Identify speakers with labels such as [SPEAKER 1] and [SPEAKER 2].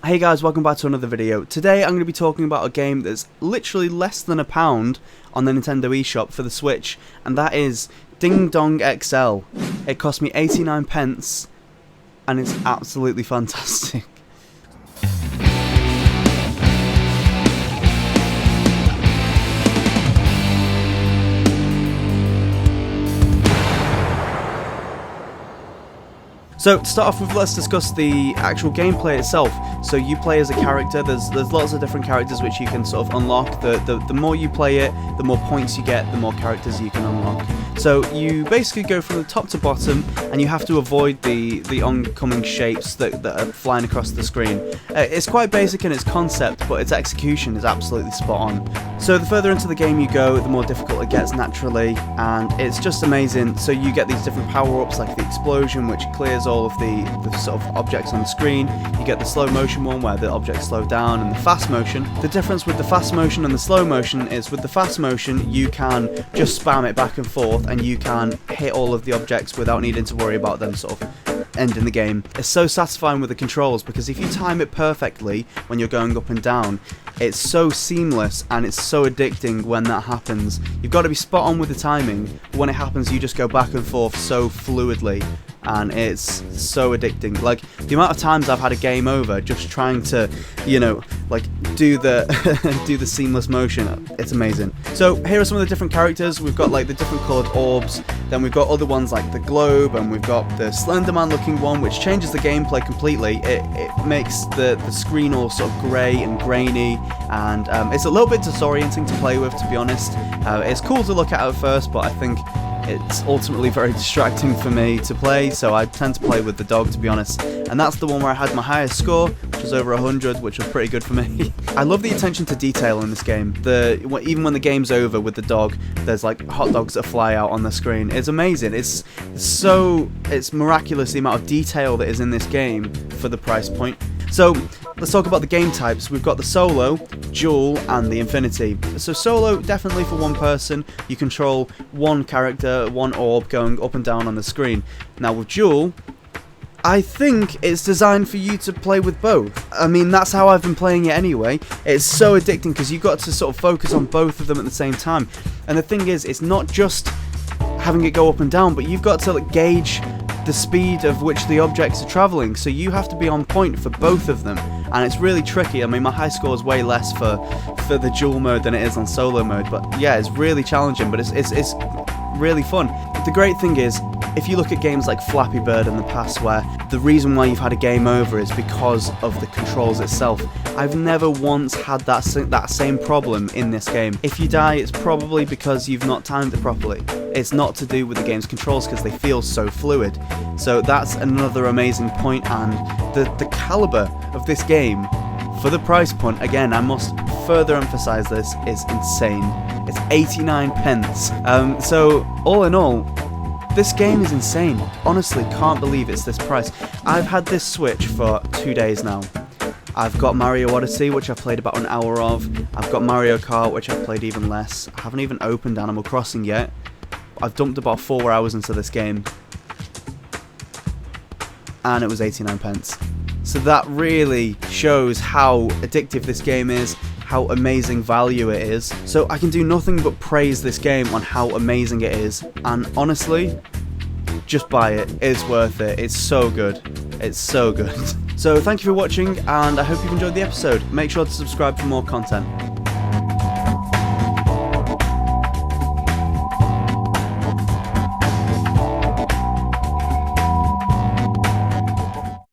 [SPEAKER 1] Hey guys, welcome back to another video. Today I'm going to be talking about a game that's literally less than £1 on the Nintendo eShop for the Switch, and that is Ding Dong XL. It cost me 89 pence, and it's absolutely fantastic. So to start off with, let's discuss the actual gameplay itself. So you play as a character. There's lots of different characters which you can sort of unlock. The more you play it, the more points you get, the more characters you can unlock. So you basically go from the top to bottom, and you have to avoid the oncoming shapes that are flying across the screen. It's quite basic in its concept, but its execution is absolutely spot on. So the further into the game you go, the more difficult it gets naturally, and it's just amazing. So you get these different power-ups like the explosion, which clears all of the sort of objects on the screen. You get the slow motion one where the objects slow down, and the fast motion. The difference with the fast motion and the slow motion is with the fast motion you can just spam it back and forth, and you can hit all of the objects without needing to worry about them sort of ending the game. It's so satisfying with the controls because if you time it perfectly when you're going up and down, it's so seamless and it's so addicting when that happens. You've got to be spot on with the timing, but when it happens you just go back and forth so fluidly, and it's so addicting. Like, the amount of times I've had a game over just trying to, you know, like do the do the seamless motion. It's amazing. So here are some of the different characters. We've got like the different coloured orbs, then we've got other ones like the globe, and we've got the Slenderman looking one, which changes the gameplay completely. It makes the screen all sort of grey and grainy, and it's a little bit disorienting to play with, to be honest. It's cool to look at first, but I think it's ultimately very distracting for me to play, so I tend to play with the dog, to be honest. And that's the one where I had my highest score, which was over 100, which was pretty good for me. I love the attention to detail in this game. Even when the game's over with the dog, there's like hot dogs that fly out on the screen. It's amazing. It's miraculous the amount of detail that is in this game for the price point. So let's talk about the game types. We've got the solo, dual, and the infinity. So solo, definitely for one person. You control one character, one orb going up and down on the screen. Now with dual, I think it's designed for you to play with both. I mean, that's how I've been playing it anyway. It's so addicting because you've got to sort of focus on both of them at the same time. And the thing is, it's not just having it go up and down, but you've got to like, gauge the speed of which the objects are travelling, so you have to be on point for both of them, and it's really tricky. I mean, my high score is way less for the dual mode than it is on solo mode, but yeah, it's really challenging, but it's really fun. The great thing is, if you look at games like Flappy Bird in the past, where the reason why you've had a game over is because of the controls itself, I've never once had that same problem in this game. If you die, it's probably because you've not timed it properly. It's not to do with the game's controls because they feel so fluid. So that's another amazing point, and the caliber of this game for the price point, again, I must further emphasize this, is insane. It's 89 pence. So all in all, this game is insane. Honestly, can't believe it's this price. I've had this Switch for 2 days now. I've got Mario Odyssey, which I've played about an hour of. I've got Mario Kart, which I've played even less. I haven't even opened Animal Crossing yet. I've dumped about 4 hours into this game, and it was 89 pence. So that really shows how addictive this game is, how amazing value it is. So I can do nothing but praise this game on how amazing it is, and honestly, just buy it. It's worth it. It's so good. It's so good. So thank you for watching, and I hope you've enjoyed the episode. Make sure to subscribe for more content.